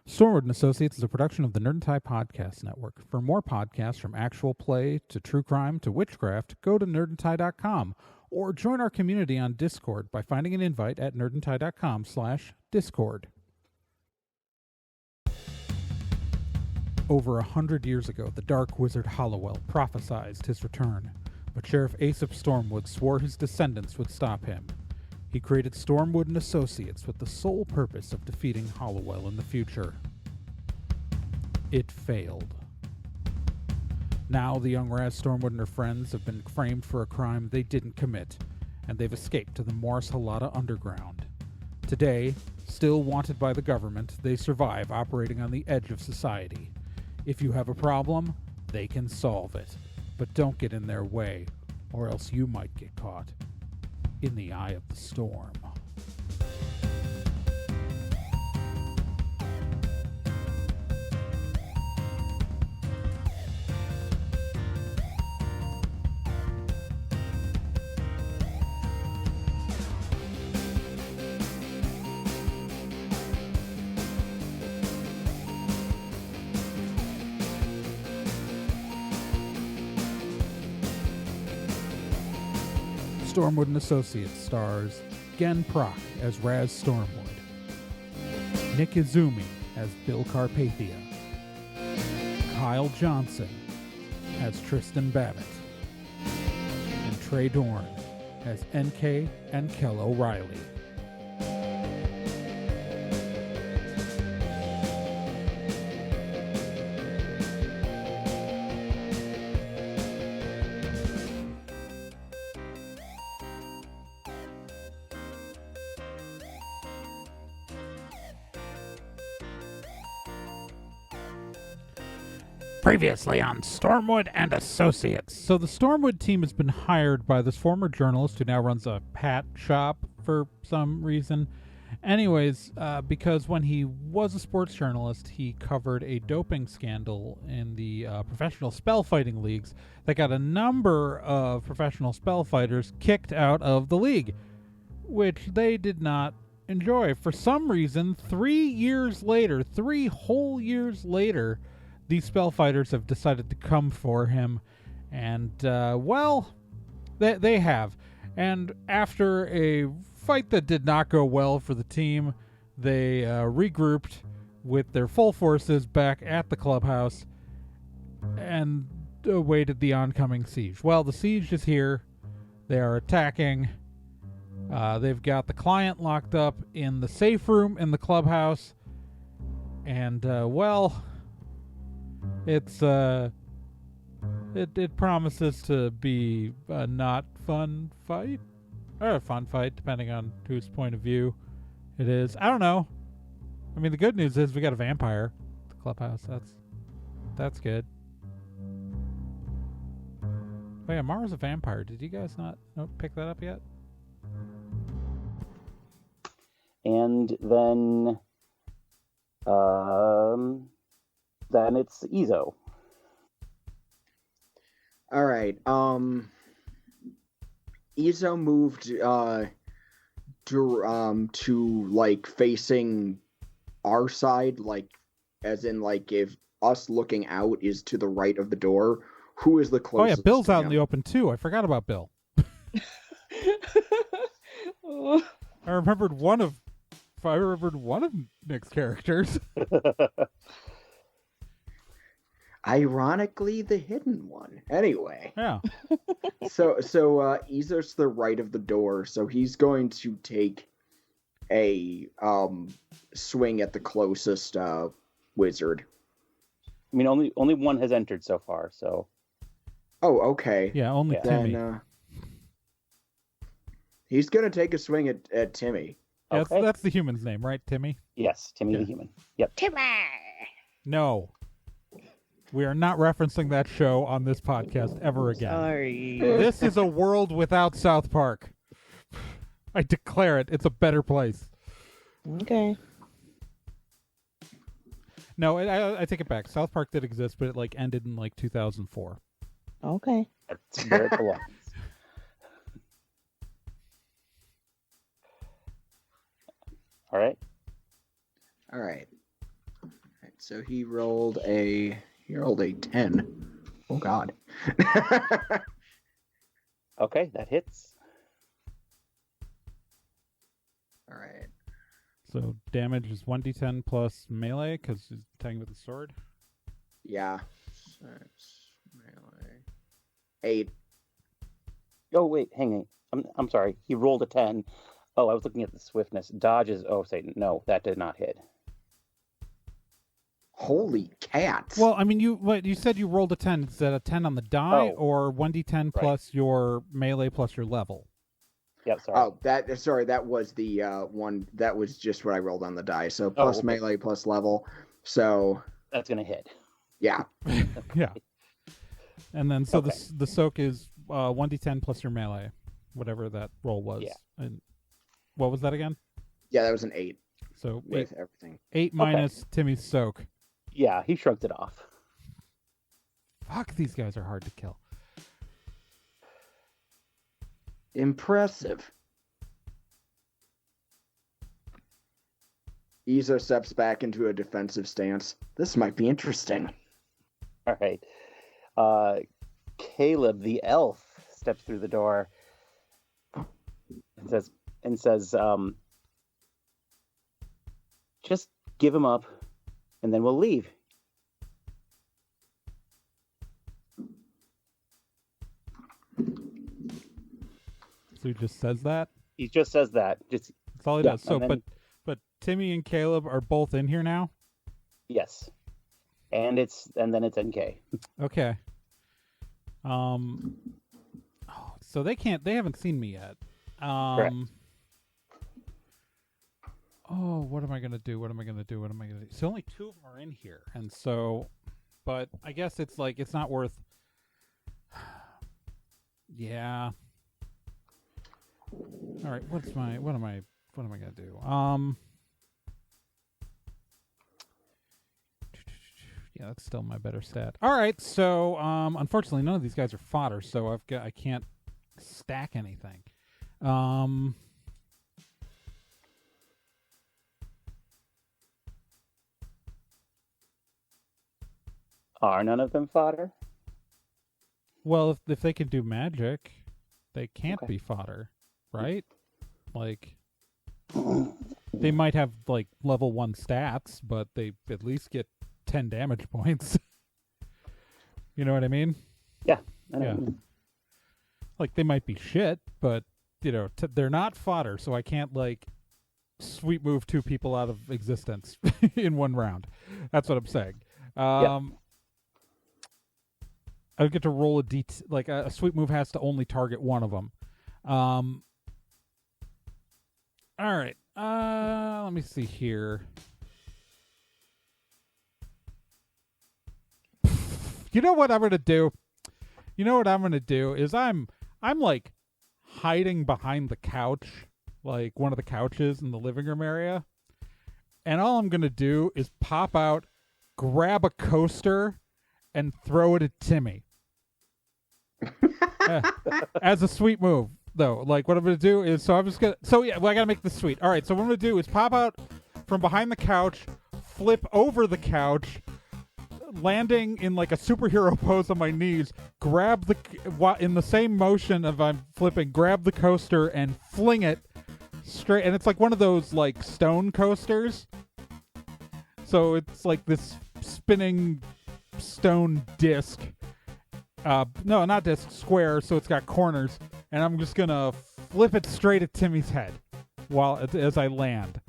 Stormwood and Associates is a production of the Nerd and Tie Podcast Network. For more podcasts from actual play to true crime to witchcraft, go to nerdandtie.com or join our community on Discord by finding an invite at nerdandtie.com/discord. Over 100 years ago, the dark wizard Hollowell prophesied his return, but Sheriff Aesop Stormwood swore his descendants would stop him. He created Stormwood and Associates with the sole purpose of defeating Hollowell in the future. It failed. Now the young Raz Stormwood and her friends have been framed for a crime they didn't commit, and they've escaped to the Morris Halata Underground. Today, still wanted by the government, they survive operating on the edge of society. If you have a problem, they can solve it. But don't get in their way, or else you might get caught in the eye of the storm. Stormwood and Associates stars Gen Proc as Raz Stormwood, Nick Izumi as Bill Carpathia, Kyle Johnson as Tristan Babbitt, and Trey Dorn as NK and Kel O'Reilly. Previously on Stormwood and Associates. So the Stormwood team has been hired by this former journalist who now runs a pat shop for some reason. Anyways, because when he was a sports journalist, he covered a doping scandal in the professional spell fighting leagues that got a number of professional spell fighters kicked out of the league, which they did not enjoy. For some reason, 3 whole years later, these spellfighters have decided to come for him, and, they have. And after a fight that did not go well for the team, they regrouped with their full forces back at the clubhouse and awaited the oncoming siege. Well, the siege is here. They are attacking. They've got the client locked up in the safe room in the clubhouse, and, it's it promises to be a not fun fight, or a fun fight depending on whose point of view it is. I don't know. I mean, the good news is we got a vampire at the clubhouse. That's good. Oh yeah, Mara's a vampire. Did you guys not pick that up yet? And then it's Izo. All right. Izo moved to like facing our side, like as in like if us looking out is to the right of the door, who is the closest? Oh yeah, Bill's out in the open too. I forgot about Bill. I remembered one of Nick's characters. Ironically, the hidden one. Anyway. Yeah. So Izo's to the right of the door, so he's going to take a swing at the closest wizard. I mean, only one has entered so far, so. Oh, okay. Yeah, only Timmy. Then, he's gonna take a swing at Timmy. Yeah, Okay. that's the human's name, right, Timmy? Yes, Timmy the human. Yep. Timmy! No. We are not referencing that show on this podcast ever again. Sorry. This is a world without South Park. I declare it. It's a better place. Okay. No, I take it back. South Park did exist, but it ended in 2004. Okay. That's where it belongs. All right. All right. So he rolled a 10. Oh God. Okay, that hits. All right. So damage is 1d10 plus melee because he's attacking with the sword. Yeah. 6 melee. 8. Oh wait, hang on. I'm sorry. He rolled a 10. Oh, I was looking at the swiftness. Dodge is. Oh, Satan. No, that did not hit. Holy cats. Well, I mean, you said you rolled a 10. Is that a 10 on the die Oh. or 1d10 plus your melee plus your level? Yep. Sorry. Oh, that was the one. That was just what I rolled on the die. So plus okay. melee plus level. So That's gonna hit. yeah. Yeah. And then so Okay. the soak is 1d10 plus your melee, whatever that roll was. Yeah. And what was that again? Yeah, that was an 8 So with everything. 8 minus Timmy's soak. Yeah, he shrugged it off. Fuck, these guys are hard to kill. Impressive. Izo steps back into a defensive stance. This might be interesting. All right. Caleb, the elf, steps through the door and says, just give him up, and then we'll leave. So he just says that? He just says that. Just That's all he Yeah, does. So and then- but Timmy and Caleb are both in here now? yes, and then it's NK. Okay. So they haven't seen me yet. Correct. Oh, what am I gonna do? So only 2 of them are in here, and so, but I guess it's not worth. Yeah. All right. What am I gonna do? Yeah, that's still my better stat. All right. So, unfortunately, none of these guys are fodder, so I can't stack anything. Are none of them fodder? Well, if they can do magic, they can't Okay. be fodder, right? Like, they might have level 1 stats, but they at least get 10 damage points. You know what I mean? Yeah. Yeah. Like, they might be shit, but they're not fodder, so I can't sweep move 2 people out of existence in 1 round. That's what I'm saying. I would get to roll a sweep move has to only target 1 of them. All right. Let me see here. You know what I'm gonna do? Is I'm hiding behind the couch, one of the couches in the living room area, and all I'm gonna do is pop out, grab a coaster, and throw it at Timmy. As a sweet move, though. What I'm going to do is, I got to make this sweet. All right, so what I'm going to do is pop out from behind the couch, flip over the couch, landing in a superhero pose on my knees, in the same motion of I'm flipping, grab the coaster and fling it straight. And it's one of those stone coasters. So it's this spinning stone disc. No, not disc, square, so it's got corners, and I'm just gonna flip it straight at Timmy's head as I land.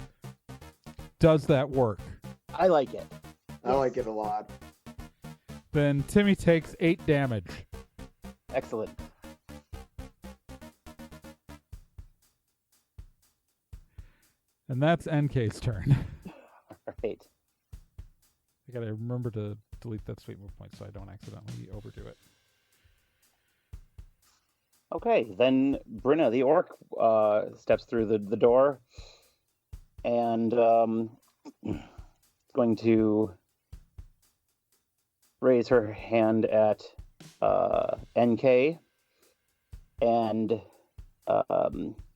Does that work? I like it. I like it a lot. Then Timmy takes 8 damage. Excellent. And that's NK's turn. All right. I gotta remember to delete that sweet move point so I don't accidentally overdo it. Okay, then Brinna, the orc, steps through the door and is going to raise her hand at NK, and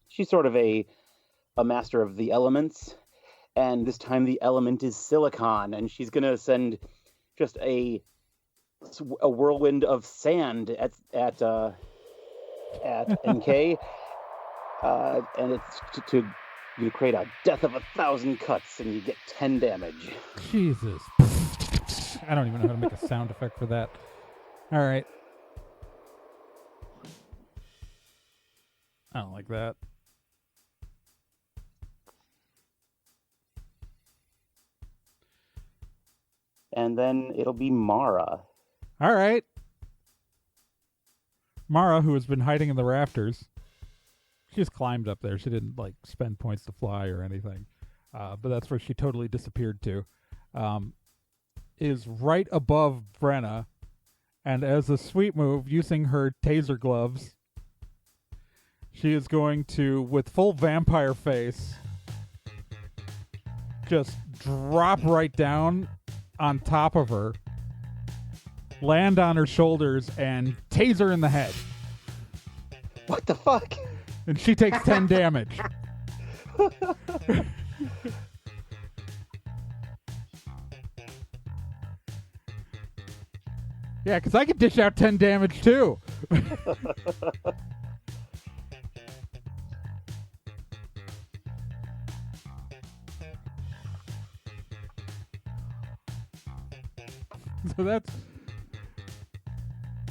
she's sort of a master of the elements, and this time the element is silicon, and she's gonna send just a whirlwind of sand at NK, and it's to you create a death of 1,000 cuts, and you get 10 damage. Jesus. I don't even know how to make a sound effect for that. All right. I don't like that. And then it'll be Mara. All right. Mara, who has been hiding in the rafters, she just climbed up there. She didn't like spend points to fly or anything, but that's where she totally disappeared to. Is right above Brenna, and as a sweet move, using her taser gloves, she is going to, with full vampire face, just drop right down on top of her, land on her shoulders, and taser in the head. What the fuck? And she takes 10 damage. Yeah, because I could dish out 10 damage too. So that's...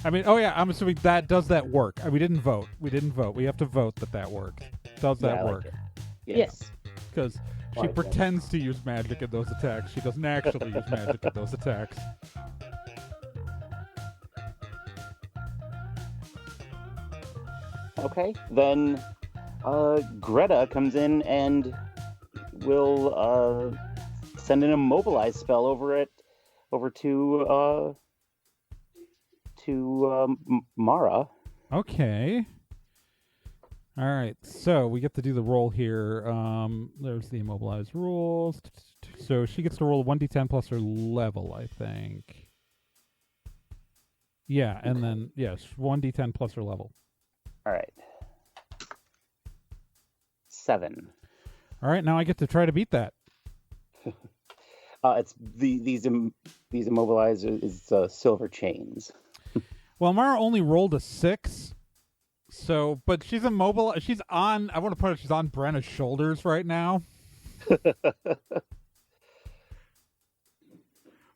I mean, oh yeah, I'm assuming does that work? We didn't vote. We have to vote that works. Does that work? Like Yes. Because she pretends to use magic in those attacks. She doesn't actually use magic in those attacks. Okay, then Greta comes in and will send an immobilize spell over to Mara. Okay. All right, so we get to do the roll here. There's the immobilized rules. So she gets to roll 1d10 plus her level, I think. Yeah, and then, yes, 1d10 plus her level. All right. 7. All right, now I get to try to beat that. It's these immobilized is silver chains. Well, Mara only rolled a 6. So, but she's immobile. She's on, I want to put it, she's on Brenna's shoulders right now.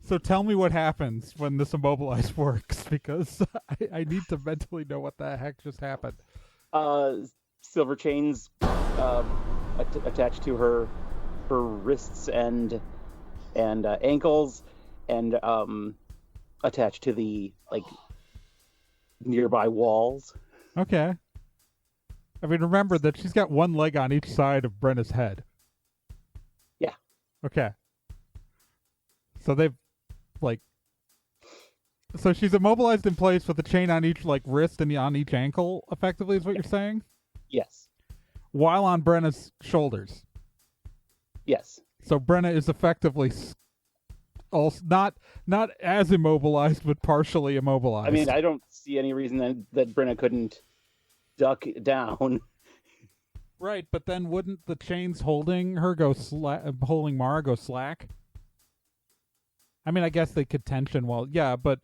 So tell me what happens when this immobilize works, because I need to mentally know what the heck just happened. Silver chains attached to her wrists and ankles, and attached to the nearby walls. Okay. I mean, remember that she's got one leg on each side of Brenna's head. Yeah. Okay. So they've, so she's immobilized in place with a chain on each, wrist and on each ankle, effectively, is what you're saying? Yes. While on Brenna's shoulders. Yes. So Brenna is effectively also not as immobilized, but partially immobilized. I mean, I don't see any reason that Brenna couldn't duck down. Right, but then wouldn't the chains holding her holding Mara go slack? I mean, I guess they could tension but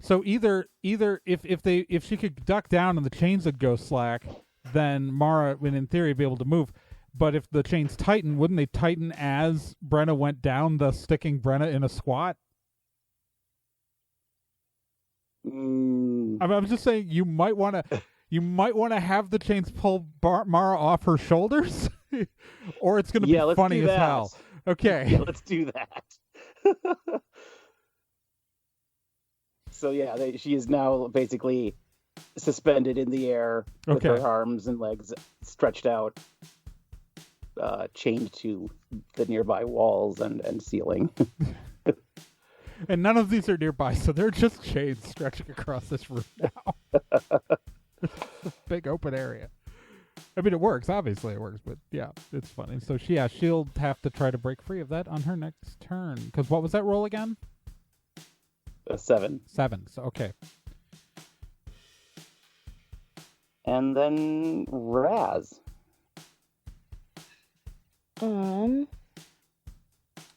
so either if she could duck down and the chains would go slack, then Mara would in theory be able to move. But if the chains tighten, wouldn't they tighten as Brenna went down, thus sticking Brenna in a squat? I mean, I'm just saying you might want to have the chains pull Mara off her shoulders, or it's going to be funny as hell. Okay, yeah, let's do that. So yeah, she is now basically suspended in the air with her arms and legs stretched out, chained to the nearby walls and ceiling. And none of these are nearby, so they're just chains stretching across this room now. Big open area. I mean, it works. Obviously, it works. But yeah, it's funny. So she'll have to try to break free of that on her next turn. Because what was that roll again? 7. 7. So okay. And then Raz.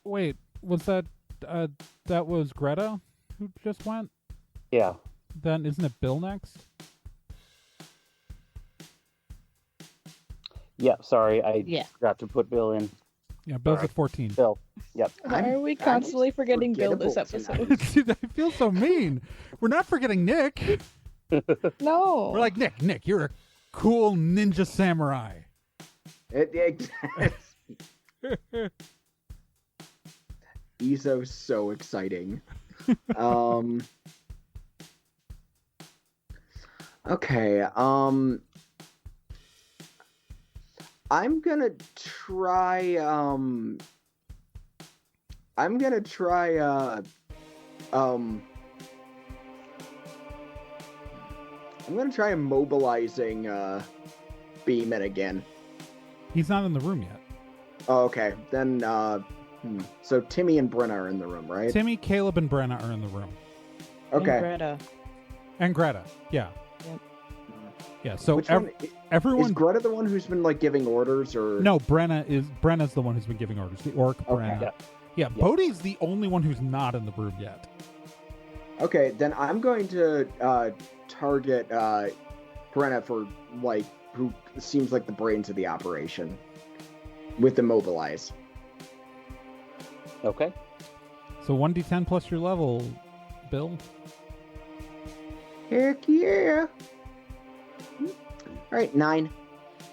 Wait, was that that was Greta who just went? Yeah. Then isn't it Bill next? Yeah, sorry, I Yeah. forgot to put Bill in. Yeah, Bill's Sorry. at 14. Bill. Yep. Why are we constantly forgetting Bill this forgettable episode? Dude, I feel so mean. We're not forgetting Nick. No. We're like, Nick, you're a cool ninja samurai. Izo's so exciting. Okay, I'm gonna try immobilizing Beeman again. He's not in the room yet. Oh, okay, then so Timmy and Brenna are in the room, right? Timmy, Caleb, and Brenna are in the room. Okay. And Greta, yeah. Yep. Yeah, so Which one, everyone... is Greta the one who's been like giving orders, or No, Brenna's the one who's been giving orders. The orc, Brenna. Yeah, Bodhi's the only one who's not in the room yet. Okay, then I'm going to target Brenna for like who seems like the brains of the operation with Immobilize. Okay. So 1d10 plus your level, Bill. Heck yeah! All right, 9.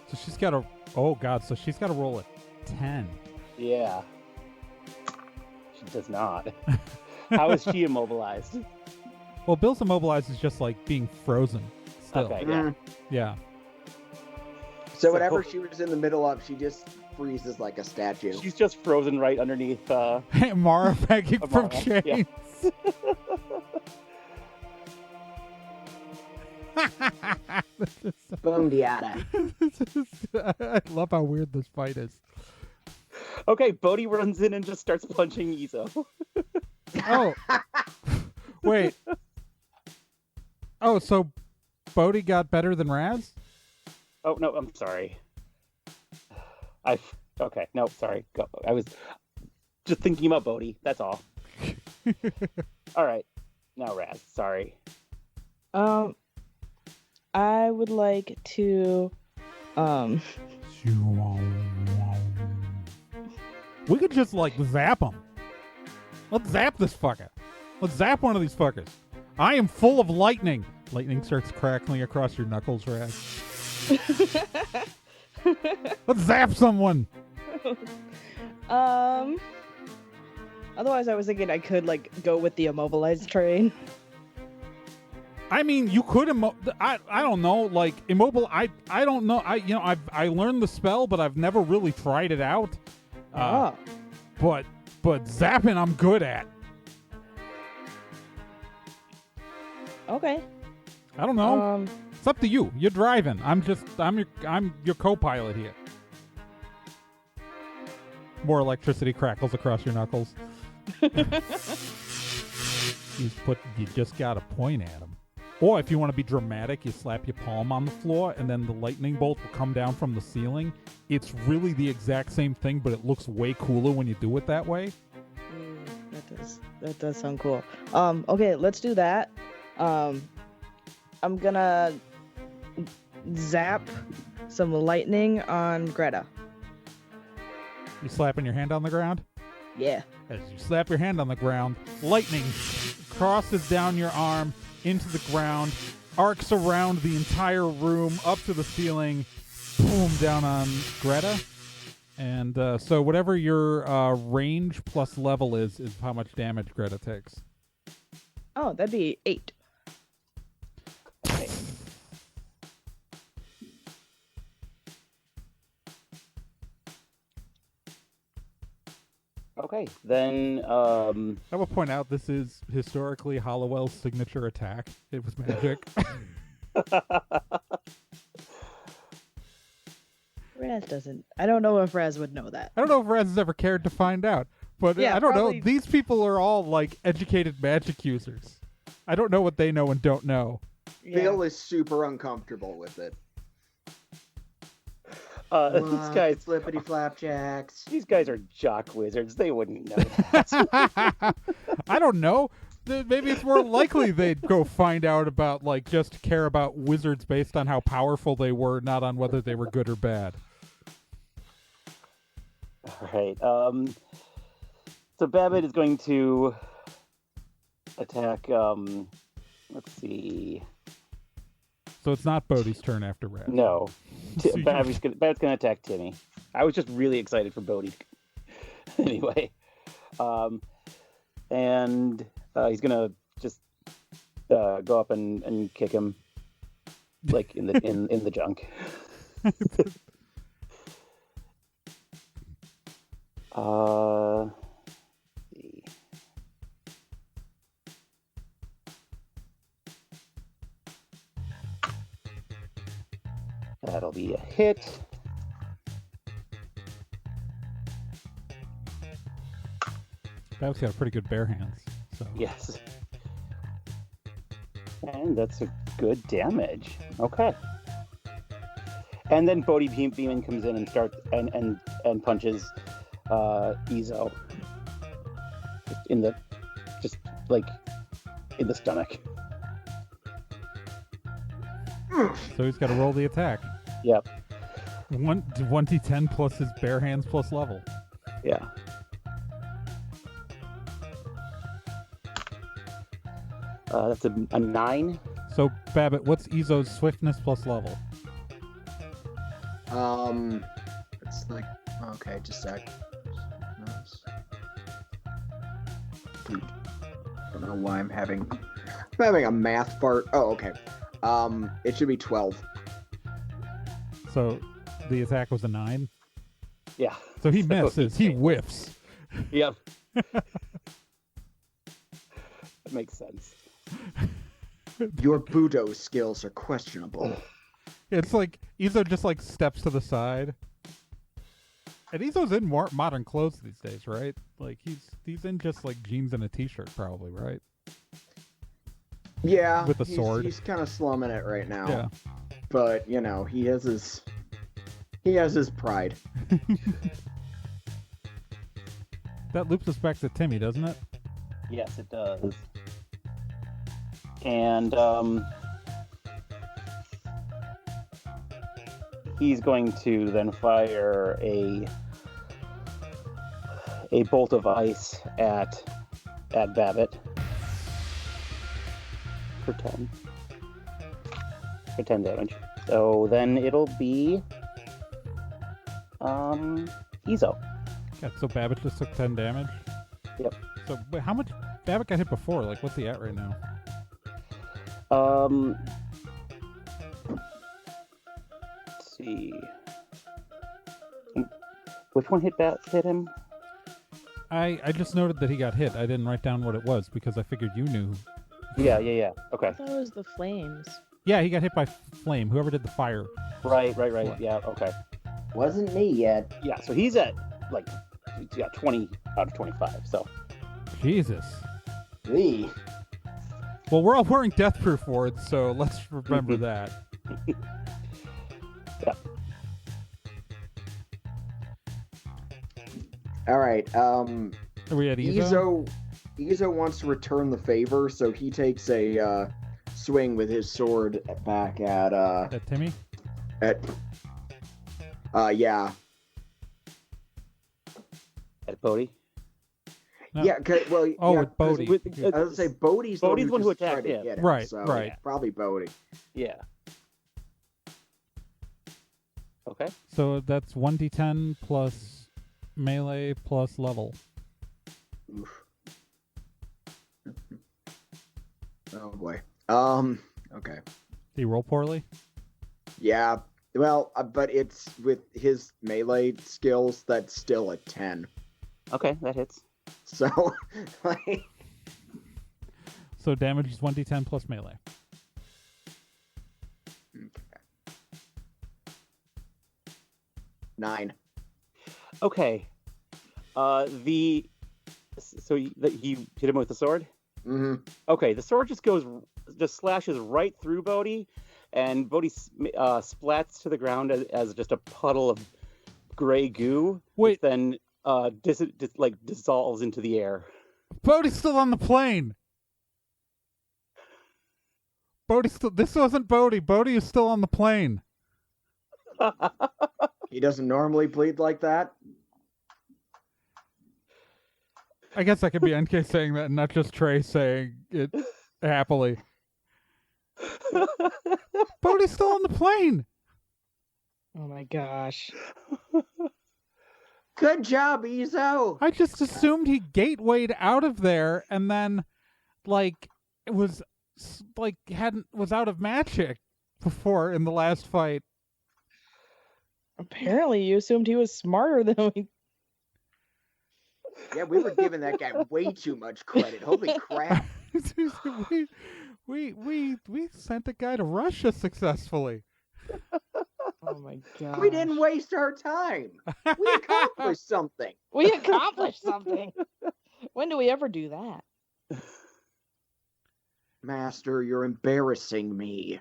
So she's got to... Oh, God. So she's got to roll a 10. Yeah. She does not. How is she immobilized? Well, Bill's immobilized is just like being frozen still. Okay, yeah. Yeah. So whatever she was in the middle of, she just freezes like a statue. She's just frozen right underneath. Mara begging from chains. Yeah. Boom diata. I love how weird this fight is. Okay, Bodhi runs in and just starts punching Izo. Oh. Wait. Oh, so Bodhi got better than Raz? Oh, no, I'm sorry. Okay, no, sorry. Go. I was just thinking about Bodhi, that's all. All right. Now Raz, sorry. I would like to We could just like zap him. Let's zap this fucker. Let's zap one of these fuckers. I am full of lightning. Lightning starts crackling across your knuckles, Raz. Let's zap someone. Otherwise, I was thinking I could like go with the immobilized train. I mean, you could I don't know, like immobile. I don't know. I learned the spell, but I've never really tried it out. But zapping, I'm good at. Okay. I don't know. It's up to you. You're driving. I'm your co-pilot here. More electricity crackles across your knuckles. You just gotta point at him. Or if you want to be dramatic, you slap your palm on the floor and then the lightning bolt will come down from the ceiling. It's really the exact same thing, but it looks way cooler when you do it that way. That does sound cool. Okay, let's do that. I'm gonna zap some lightning on Greta. You slapping your hand on the ground? Yeah. As you slap your hand on the ground, lightning crosses down your arm into the ground, arcs around the entire room, up to the ceiling, boom, down on Greta. And so whatever your range plus level is how much damage Greta takes. Oh, that'd be 8. Okay. Okay, then I will point out this is historically Hollowell's signature attack. It was magic. Raz doesn't. I don't know if Raz would know that. I don't know if Raz has ever cared to find out, but Yeah, I don't probably. know. These people are all like educated magic users. I don't know what they know and don't know. Bill is super uncomfortable with it. These guys, flippity flapjacks. these guys are jock wizards. They wouldn't know that. I don't know. Maybe it's more likely they'd go find out about, like, just care about wizards based on how powerful they were, not on whether they were good or bad. All right. So Babbitt is going to attack. Let's see. So it's not Bodhi's turn after Raz. No, So you- Babbitt's gonna attack Timmy. I was just really excited for Bodhi. Anyway, and he's gonna just go up and kick him, like in the in the junk. Let's see. That'll be a hit. Babbitt's got pretty good bare hands. So Yes. And that's a good damage. Okay. And then Bodhi Beeman comes in and starts and punches Izo in the stomach. So he's got to roll the attack. Yep. 1d10 plus his bare hands plus level. Yeah. That's a 9. So Babbitt, what's Izo's swiftness plus level? It's like, okay, just a sec. I don't know why I'm having a math fart. Oh, okay. It should be 12. So the attack was a 9. Yeah. So he misses. He whiffs. Yep. That makes sense. Your Budo skills are questionable. It's like Izo just like steps to the side. And Izo's in more modern clothes these days, right? Like he's in just like jeans and a t-shirt probably, right? Yeah, With a sword. He's kind of slumming it right now. Yeah. But you know, he has his pride. That loops us back to Timmy, doesn't it? Yes, it does. And he's going to then fire a bolt of ice at Babbitt for 10 damage. So then it'll be Izo. Yeah, so Babbitt just took 10 damage? Yep. So wait, how much Babbitt got hit before? Like what's he at right now? Let's see. Which one hit him? I just noted that he got hit. I didn't write down what it was because I figured you knew. Yeah. Okay. I thought it was the flames. Yeah, he got hit by flame. Whoever did the fire. Right. Yeah, okay. Wasn't me yet. Yeah, so he's at, like, 20 out of 25, so. Jesus. Me. Well, we're all wearing death-proof wards, so let's remember that. Yeah. All right. Are we at Izo? Izo wants to return the favor, so he takes a swing with his sword back at At Timmy? Yeah. At Bodhi? No. Yeah, well, Oh, yeah, with Bodhi. I was gonna say Bodhi's the Bodhi's one who just tried attacked to him. get him. Right, So right. yeah, probably Bodhi. Yeah. Okay. So that's 1d10 plus melee plus level. Oof. Oh boy. Okay. Did he roll poorly? Yeah. Well, but it's with his melee skills. That's still a 10. Okay, that hits. So, like, So damage is 1d10 plus melee. 9. Okay. He hit him with the sword? Mm-hmm. Okay, the sword just slashes right through Bodhi, and Bodhi splats to the ground as just a puddle of gray goo, which Wait. then dissolves into the air. Bodhi's still on the plane. This wasn't Bodhi. Bodhi is still on the plane. He doesn't normally bleed like that. I guess that could be NK saying that, and not just Trey saying it happily. Bodhi's still on the plane. Oh my gosh. Good job, Izo. I just assumed he gatewayed out of there, and then, it was was out of magic before in the last fight. Apparently, you assumed he was smarter than we. Yeah, we were giving that guy way too much credit. Holy crap. we sent a guy to Russia successfully. Oh my god. We didn't waste our time. We accomplished something. We accomplished something. When do we ever do that? Master, you're embarrassing me.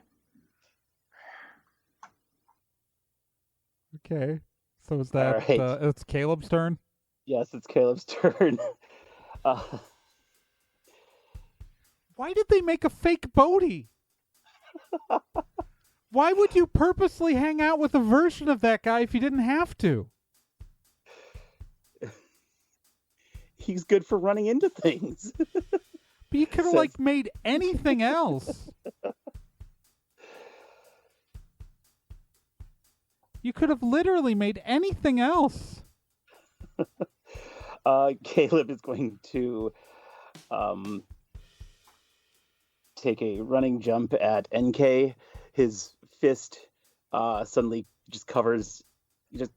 Okay. So is that right. It's Caleb's turn? Yes, it's Caleb's turn. Why did they make a fake Bodhi? Why would you purposely hang out with a version of that guy if you didn't have to? He's good for running into things. But you could have made anything else. You could have literally made anything else. Caleb is going to take a running jump at NK. His fist suddenly just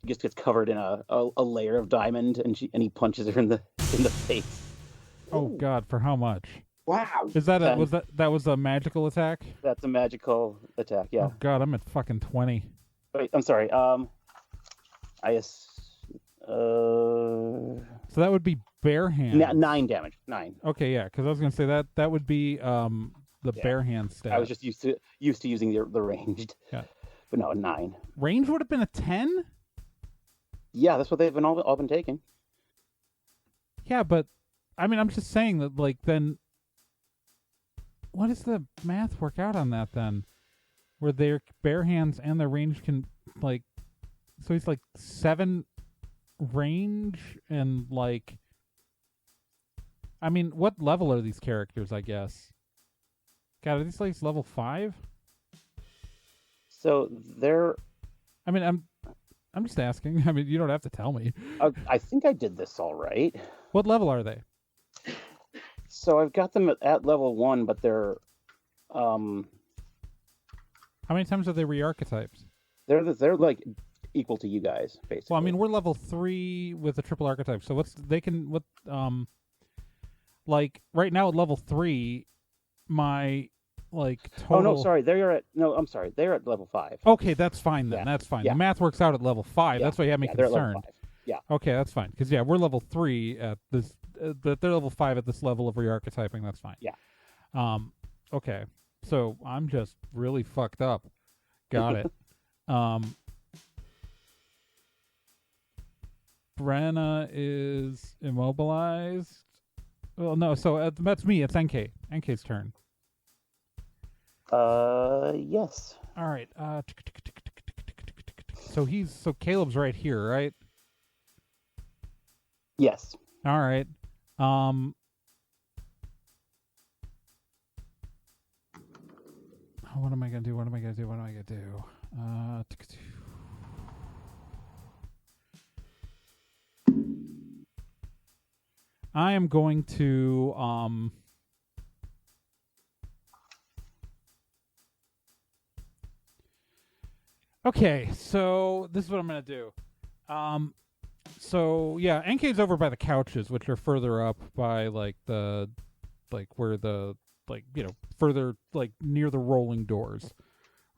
gets covered in a layer of diamond, and he punches her in the face. Oh God! For how much? Wow. Is that that was a magical attack? That's a magical attack. Yeah. Oh God! I'm at fucking 20. Wait, I'm sorry. So that would be bare hand. 9 damage. 9. Okay, yeah, because I was gonna say that would be the bare hand stat. I was just used to using the ranged. Yeah. But no, 9. Range would have been a 10. Yeah, that's what they've been all been taking. Yeah, but I mean, I'm just saying that then. What does the math work out on that then? Where their bare hands and their range can so he's 7 range and I mean, what level are these characters? I guess. God, are these level 5? So they're. I mean, I'm just asking. I mean, you don't have to tell me. I think I did this all right. What level are they? So I've got them at level 1, but they're. How many times are they re-archetypes? They're equal to you guys, basically. Well, I mean, we're level 3 with a triple archetype. So right now at level 3, my total. Oh no, sorry. I'm sorry. They're at level 5. Okay, that's fine then. Yeah. That's fine. Yeah. The math works out at level 5. Yeah. That's why you have me concerned. They're at level 5. Yeah. Okay, that's fine. Because we're level 3 at this, but they're level 5 at this level of re-archetyping. That's fine. Yeah. Okay. So I'm just really fucked up. Got it. Brenna is immobilized. Well, no. So that's me. It's NK. NK's turn. Yes. All right. So Caleb's right here, right? Yes. All right. What am I gonna do? I am going to Okay, so this is what I'm gonna do. So yeah, NK's over by the couches, which are further up by where the further near the rolling doors,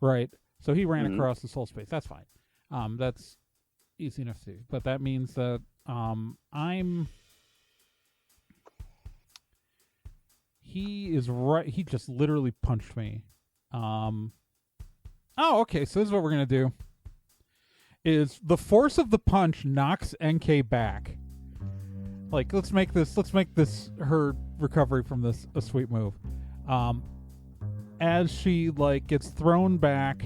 right? So he ran across this whole space. That's fine. That's easy enough to do. But that means that he is right. He just literally punched me. Oh, okay. So this is what we're gonna do. Is the force of the punch knocks NK back. Like, let's make this her recovery from this a sweet move. As she like gets thrown back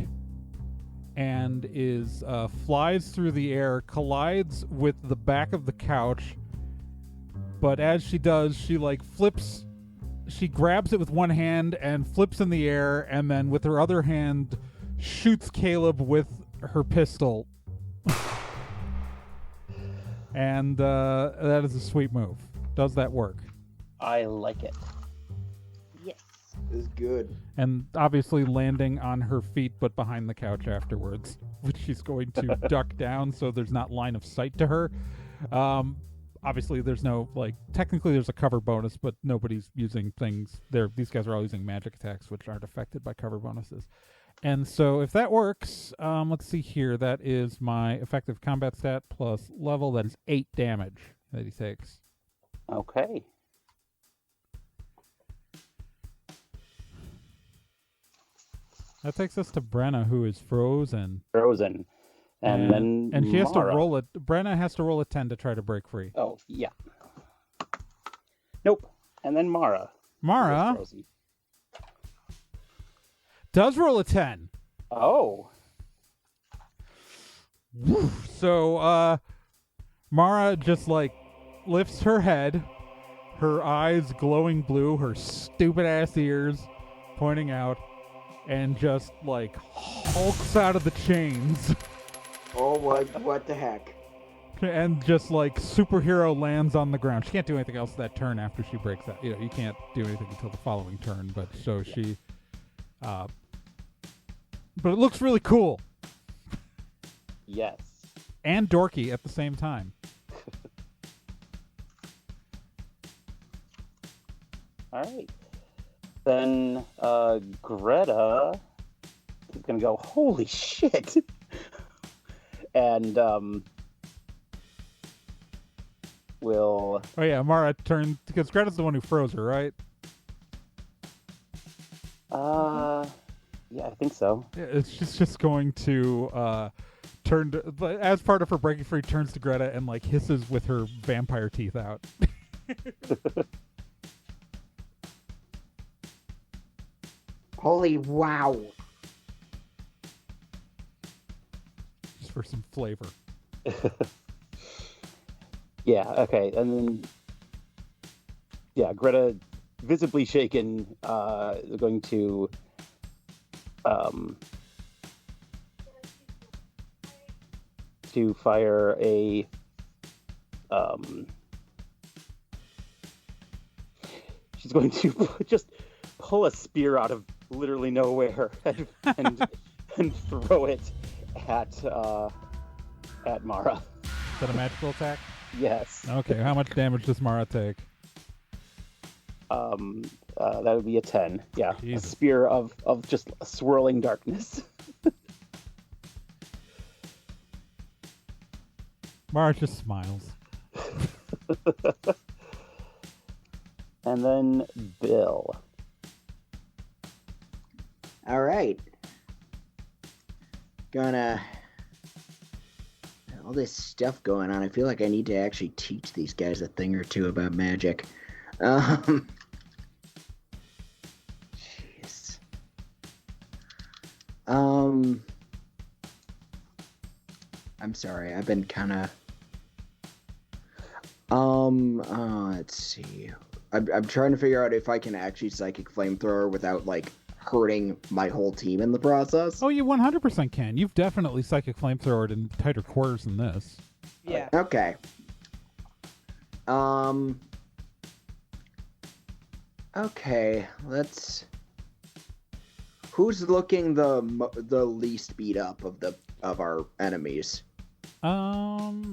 and is flies through the air, collides with the back of the couch. But as she does, she like flips. She grabs it with one hand and flips in the air, and then with her other hand shoots Caleb with her pistol. And that is a sweet move. Does that work? I like it. Yes. Is good. And obviously landing on her feet, but behind the couch afterwards, which she's going to duck down so there's not line of sight to her. Obviously, there's no, like, technically there's a cover bonus, but nobody's using things. These guys are all using magic attacks, which aren't affected by cover bonuses. And so if that works, let's see here. That is my effective combat stat plus level. That is 8 damage that he takes. Okay. That takes us to Brenna, who is frozen. Frozen. And then and she has to Mara. roll it. Brenna has to roll a 10 to try to break free. Oh, yeah. Nope. And then Mara. Mara who is frozen. does roll a 10. Oh. So Mara just like lifts her head, her eyes glowing blue, her stupid ass ears pointing out, and just like hulks out of the chains. Oh, what the heck? And just like superhero lands on the ground. She can't do anything else that turn after she breaks out. You can't do anything until the following turn. But so she, but it looks really cool Yes. and dorky at the same time. All right. Then Greta is going to go, holy shit. And will... Oh yeah, Mara turned because Greta's the one who froze her, right? Yeah, I think so. Yeah, it's just going to turn to, but as part of her breaking free, turns to Greta and like hisses with her vampire teeth out. Holy wow. Just for some flavor. Yeah, okay. And then, yeah, Greta, visibly shaken, is going to fire a she's going to just pull a spear out of literally nowhere and throw it at Mara. Is that a magical attack? Yes. Okay, how much damage does Mara take? That would be a 10. Yeah. Jesus. A spear of just swirling darkness. Mara just smiles. And then Bill. All right. Gonna... All this stuff going on. I feel like I need to actually teach these guys a thing or two about magic. Jeez. I'm sorry. I've been kind of... let's see. I'm trying to figure out if I can actually psychic flamethrower without like hurting my whole team in the process. Oh, you 100% can. You've definitely psychic flamethrowered in tighter quarters than this. Yeah. Okay. Okay. Let's. Who's looking the least beat up of our enemies? Let's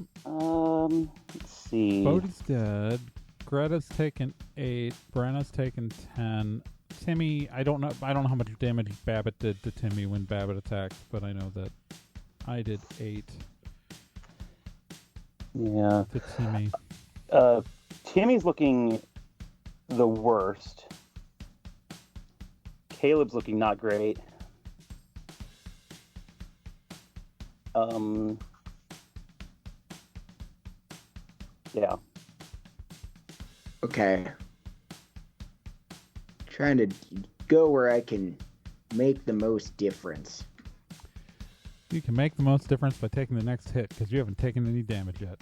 see. Bodhi's dead. Greta's taken 8. Brenna's taken 10. Timmy, I don't know how much damage Babbitt did to Timmy when Babbitt attacked, but I know that I did 8 Yeah. to Timmy. Tammy's looking the worst. Caleb's looking not great. Yeah. Okay. Trying to go where I can make the most difference. You can make the most difference by taking the next hit because you haven't taken any damage yet.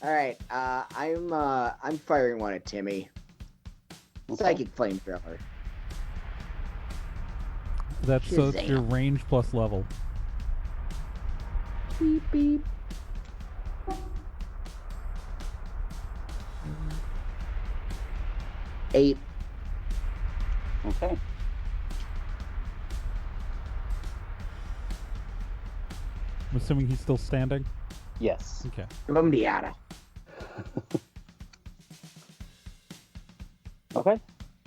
All right. I'm firing one at Timmy. Okay. Psychic flamethrower. That's so it's your Shazam. range plus level. Beep beep. Eight. Okay. I'm assuming he's still standing. Yes. Okay. Lumdiata. Okay.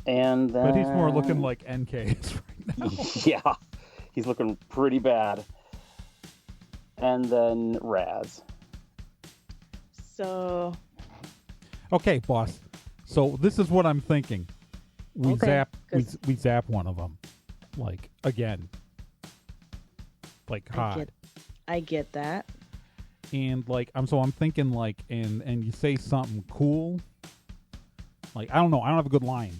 And then... But he's more looking like NKs right now. Yeah. He's looking pretty bad. And then Raz. So Okay, boss. So this is what I'm thinking. We Okay, zap. good. We zap one of them, like again, like hot. I get that. And like I'm thinking like and you say something cool. Like I don't know. I don't have a good line.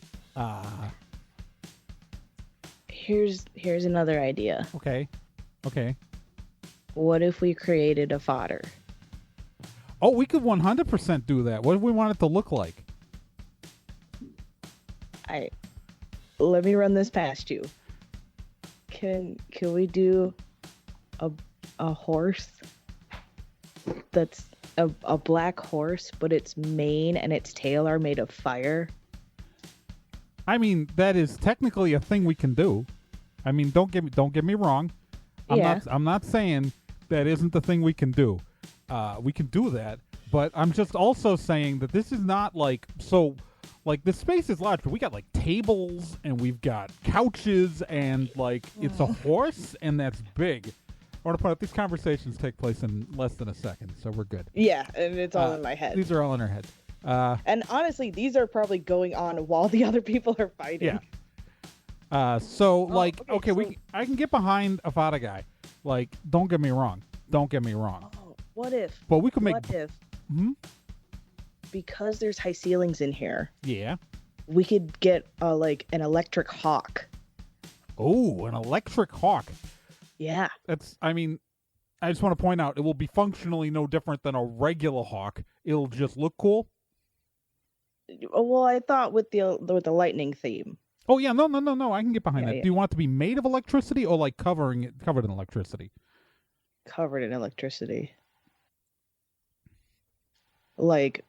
Here's another idea. Okay. What if we created a fodder? Oh, we could 100% do that. What do we want it to look like? Let me run this past you. Can we do a horse that's a black horse, but its mane and its tail are made of fire? I mean, that is technically a thing we can do. I mean, don't get me wrong. I'm not saying that isn't the thing we can do. We can do that, but I'm just also saying that this is not like so. Like the space is large, but we got like tables and we've got couches and like it's a horse and that's big. I want to point out these conversations take place in less than a second, so we're good. Yeah, and it's all in my head. These are all in our head. And honestly, these are probably going on while the other people are fighting. Yeah. So okay, I can get behind a Fada guy. Like, don't get me wrong. Oh, what if? But we could make. What if? Hmm? Because there's high ceilings in here, Yeah. we could get like an electric hawk. Oh, an electric hawk. Yeah. That's. I mean, I just want to point out it will be functionally no different than a regular hawk. It'll just look cool. Well, I thought with the lightning theme. Oh yeah, no. I can get behind Yeah, that. yeah. Do you want it to be made of electricity or like covered in electricity? Covered in electricity. Like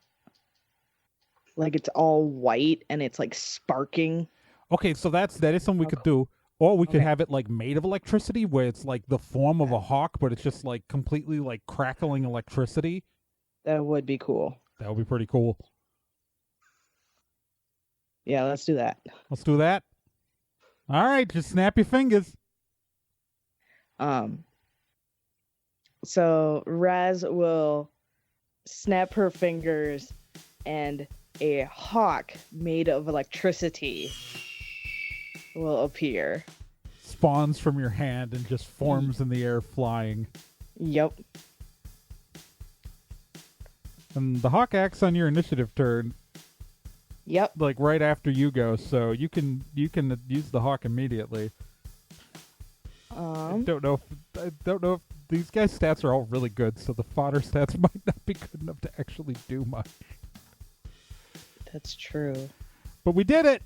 it's all white and it's like sparking. Okay, so that is something we could do. Or we could Okay. have it like made of electricity where it's like the form of a hawk, but it's just like completely like crackling electricity. That would be cool. That would be pretty cool. Yeah, let's do that. Let's do that. All right, just snap your fingers. So Raz will snap her fingers and a hawk made of electricity will appear. Spawns from your hand and just forms in the air flying. Yep. And the hawk acts on your initiative turn, Yep. like right after you go, so you can use the hawk immediately. I don't know if these guys' stats are all really good, so the fodder stats might not be good enough to actually do much. That's true. But we did it.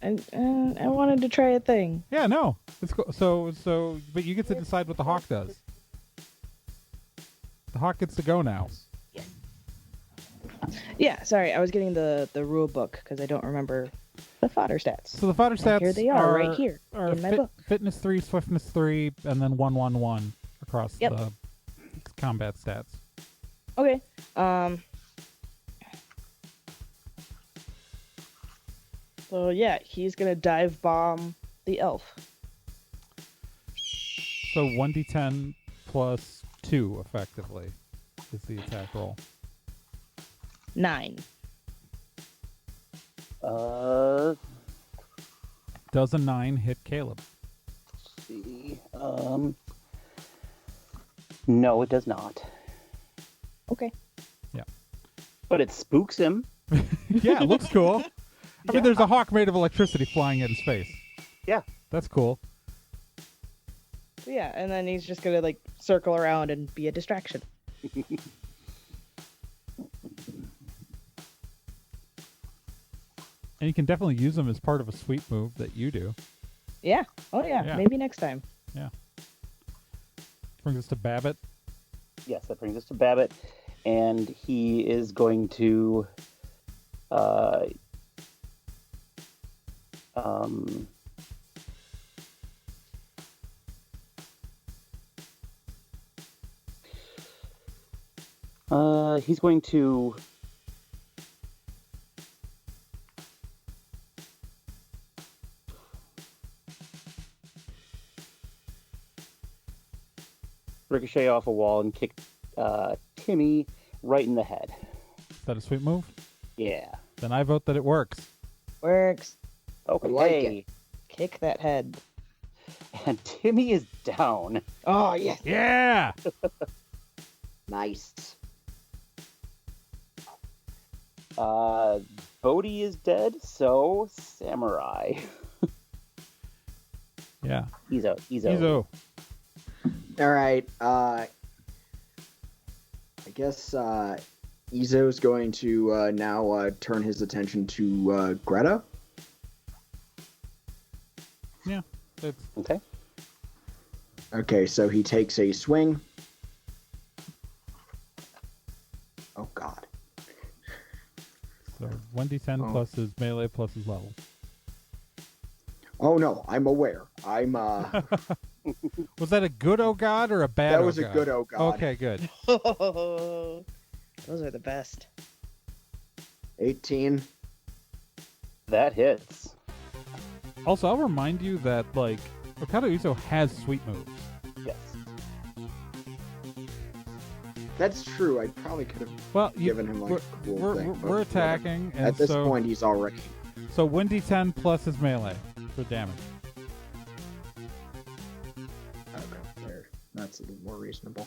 And I wanted to try a thing. Yeah, no. It's cool. So but you get to decide what the hawk does. The hawk gets to go now. Yeah, sorry, I was getting the rule book because I don't remember the fodder stats. So the fodder stats Here they are, right here are in my book. Fitness 3, Swiftness 3, and then 1 across Yep. the combat stats. Okay. So yeah, he's gonna dive bomb the elf. So 1d10 plus 2, effectively, is the attack roll. 9. Does a 9 hit Caleb? see. No, it does not. Okay. But it spooks him. Yeah, it looks cool. I mean, there's Yeah. a hawk made of electricity flying at his face. Yeah. That's cool. Yeah, and then he's just gonna like circle around and be a distraction. And you can definitely use them as part of a sweep move that you do. Yeah. Oh yeah. Yeah. Maybe next time. Brings us to Babbitt. Yes, that brings us to Babbitt, and he is going to he's going to ricochet off a wall and kick Timmy right in the head. Is that a sweep move? Yeah. Then I vote that it works. Works. Okay. like it. Kick that head. And Timmy is down. Oh yes. Yeah! Nice. Bodhi is dead, so Samurai. Yeah. Izo. Izo. All right. I guess Izo's going to now turn his attention to Greta. Yeah. It's, Okay. Okay, so he takes a swing. Oh God. so 1d10 Oh. plus his melee plus his level. Oh no, I'm aware. I'm Was that a good oh god or a bad that oh was a god? good oh God. Okay, good. Those are the best. 18. That hits. Also, I'll remind you that, like, Okada Uso has sweep moves. Yes. That's true. I probably could have Well, you, given him like we're, a cool we're, thing. we're, but we're whatever. attacking, and At this so point, he's already. so 1d10 plus his melee for damage. Okay, there. That's a little more reasonable.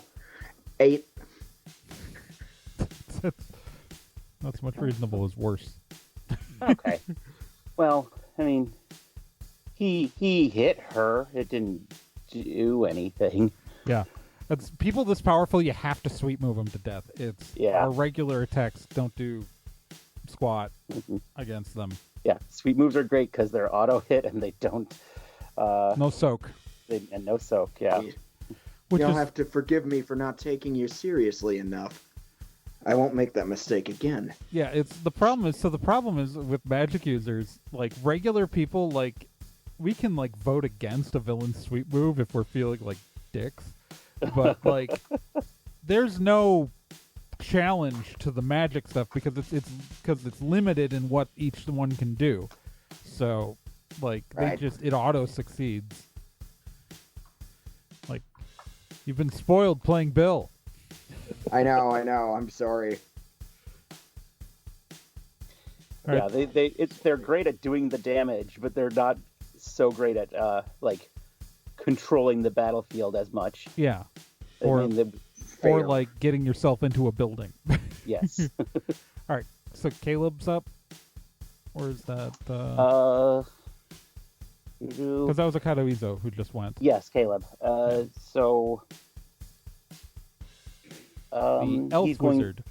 8. Not so much reasonable as worse. Okay. Well, I mean, he hit her. It didn't do anything. Yeah. That's people this powerful, you have to sweep move them to death. It's Yeah. our regular attacks don't do squat Mhm. against them. Yeah, sweep moves are great because they're auto hit and they don't. No soak. And no soak. Yeah. Which You'll is have to forgive me for not taking you seriously enough. I won't make that mistake again. yeah, it's the problem is with magic users, like regular people, like we can like vote against a villain's sweep move if we're feeling like dicks. But like there's no challenge to the magic stuff because it's limited in what each one can do. So like Right. it auto succeeds. Like you've been spoiled playing Bill. I know. I'm sorry. All Yeah, right. they're great at doing the damage, but they're not so great at like controlling the battlefield as much. Yeah. I Or- mean, Or Fair. like getting yourself into a building. yes. All right. So Caleb's up. Or is that because that was Okado Izo who just went. Yes, Caleb. So The elf he's going, wizard.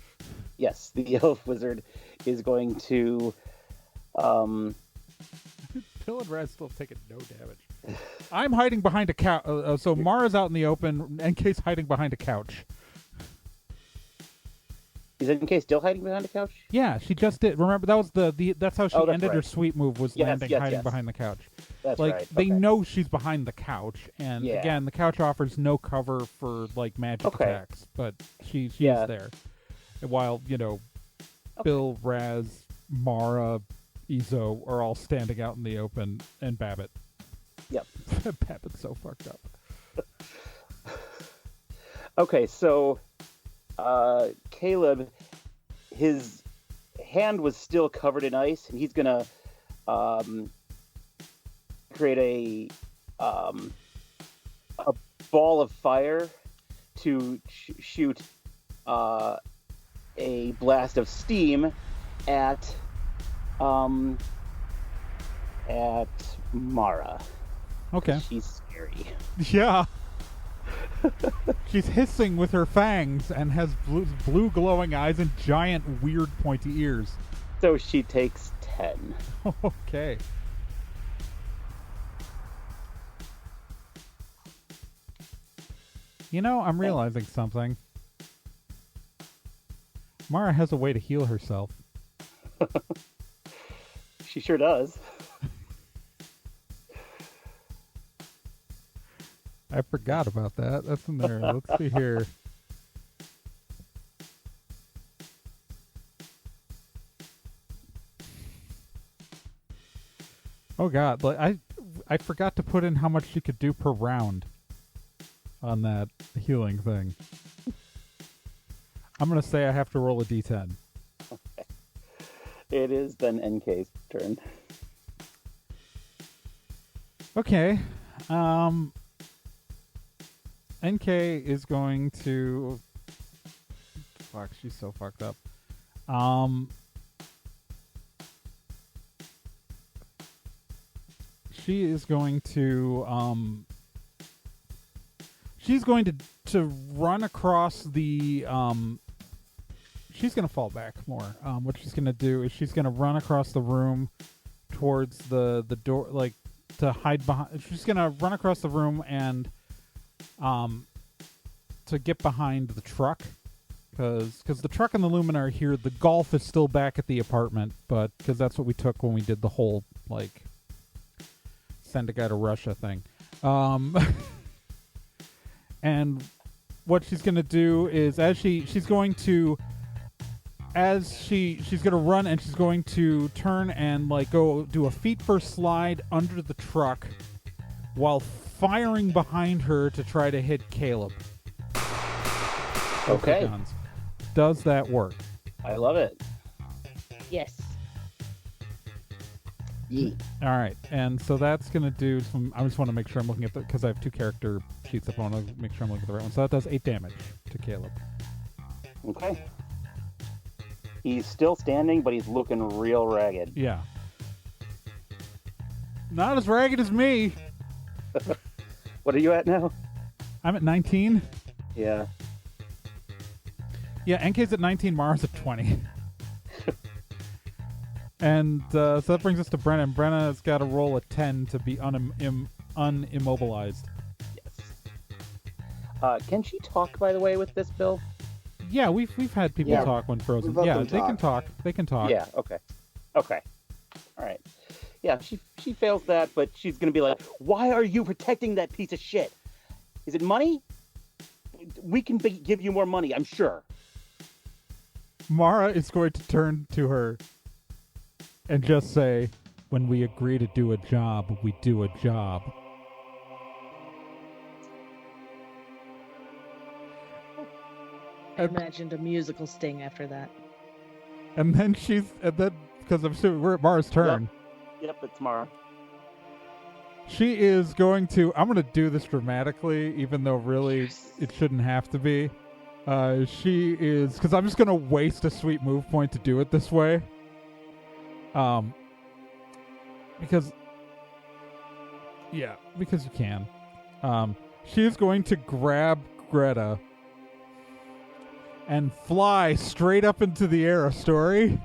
Yes, the elf wizard is going to. Bill and Raz still taking no damage. I'm hiding behind a couch. So Mara's out in the open. NK's hiding behind a couch. Is NK still hiding behind a couch? Yeah, she just did. Remember that was that's how she Oh, that's ended her right. sweep move was Yes, landing yes, hiding yes. behind the couch. That's Like right. they okay. know she's behind the couch, and Yeah. again, the couch offers no cover for like magic Okay. attacks, but she's Yeah. there. While Okay. Bill, Raz, Mara, Izo are all standing out in the open, and Babbitt. Yep. Babbitt's so fucked up. Okay, so Caleb, his hand was still covered in ice, and he's gonna create a ball of fire to shoot a blast of steam at Mara. Okay. She's scary. Yeah. She's hissing with her fangs and has blue glowing eyes and giant weird pointy ears. So she takes 10. Okay. You know, I'm realizing something. Mara has a way to heal herself. She sure does. I forgot about that. That's in there. Let's see here. Oh god, I forgot to put in how much she could do per round on that healing thing. I'm gonna say I have to roll a d10. Okay. It is then NK's turn. Okay. NK is going to... Fuck, she's so fucked up. She is going to... she's going to run across the... she's going to fall back more. What she's going to do is she's going to run across the room towards the door, like, to hide behind... She's going to run across the room and... to get behind the truck, because the truck and the Luminar are here. The golf is still back at the apartment, but because that's what we took when we did the whole like send a guy to Russia thing. And what she's gonna do is she's going to run, and she's going to turn and like go do a feet first slide under the truck while firing behind her to try to hit Caleb. Okay. Does that work? I love it. Yes. Yeah. All right, and so that's gonna do some. I just want to make sure I'm looking at because I have 2 character sheets up. I want to make sure I'm looking at the right one. So that does 8 damage to Caleb. Okay. He's still standing, but he's looking real ragged. Yeah. Not as ragged as me. What are you at now? I'm at 19. Yeah. Yeah, NK's at 19, Mara's at 20. And so that brings us to Brenna. Brenna's got to roll a 10 to be unimmobilized. Yes. Can she talk, by the way, with this, Bill? Yeah, we've had people Yeah, talk when frozen. we've let Yeah, them they can talk. They can talk. Yeah, okay. Okay. All right. Yeah, she fails that, but she's going to be like, why are you protecting that piece of shit? Is it money? We can give you more money, I'm sure. Mara is going to turn to her and just say, when we agree to do a job, we do a job. I imagined a musical sting after that. And then because I'm assuming we're at Mara's turn. Yep, it's Mara. She is going to, I'm going to do this dramatically, even though really it shouldn't have to be. She is, because I'm just going to waste a sweet move point to do it this way. Because you can. She is going to grab Greta and fly straight up into the air, Story.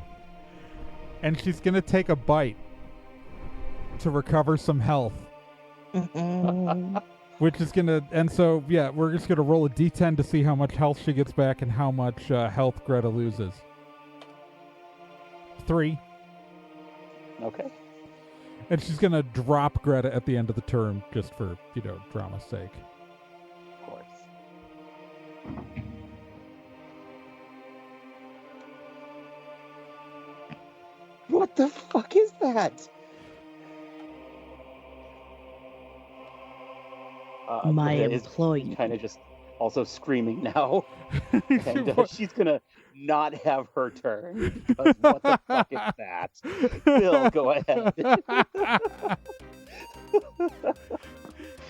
And she's going to take a bite to recover some health. Which is going to... And so, yeah, we're just going to roll a d10 to see how much health she gets back and how much health Greta loses. 3. Okay. And she's going to drop Greta at the end of the turn just for, drama's sake. Of course. What the fuck is that? My Greta employee. is kind of just also screaming now. And she's going to not have her turn. Because what the fuck is that? Bill, go ahead.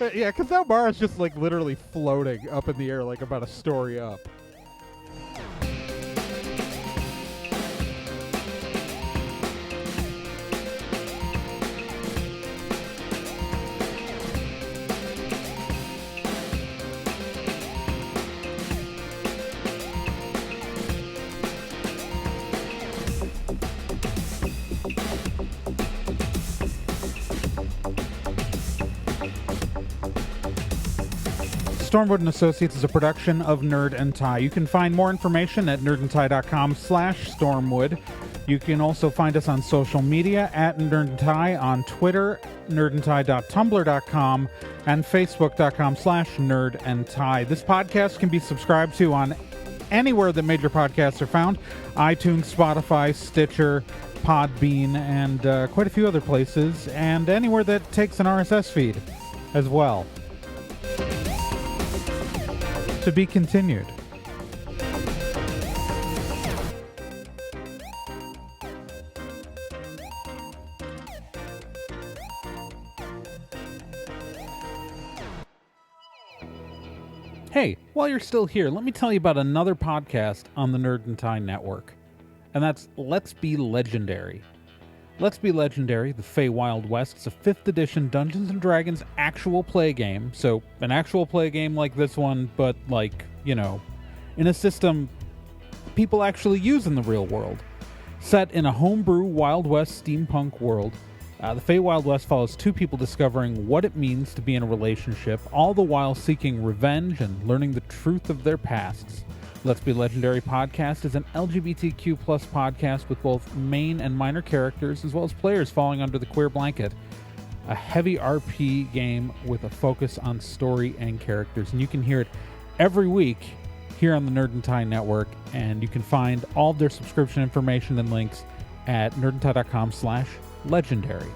Yeah, because now Mara's just like literally floating up in the air, like about a story up. Stormwood & Associates is a production of Nerd and Tie. You can find more information at nerdandtie.com/Stormwood. You can also find us on social media at Nerd and Tie on Twitter, nerdandtie.tumblr.com, and facebook.com/nerdandtie. This podcast can be subscribed to on anywhere that major podcasts are found: iTunes, Spotify, Stitcher, Podbean, and quite a few other places, and anywhere that takes an RSS feed as well. To be continued. Hey, while you're still here, let me tell you about another podcast on the Nerd and Tie Network. And that's Let's Be Legendary. Let's Be Legendary, the Feywild West, is a 5th edition Dungeons & Dragons actual play game. So, an actual play game like this one, but like, you know, in a system people actually use in the real world. Set in a homebrew Wild West steampunk world, the Feywild West follows 2 people discovering what it means to be in a relationship, all the while seeking revenge and learning the truth of their pasts. Let's Be Legendary podcast is an LGBTQ+ podcast with both main and minor characters, as well as players falling under the queer blanket. A heavy RP game with a focus on story and characters. And you can hear it every week here on the Nerd and Tie Network, and you can find all of their subscription information and links at nerdandtie.com/legendary.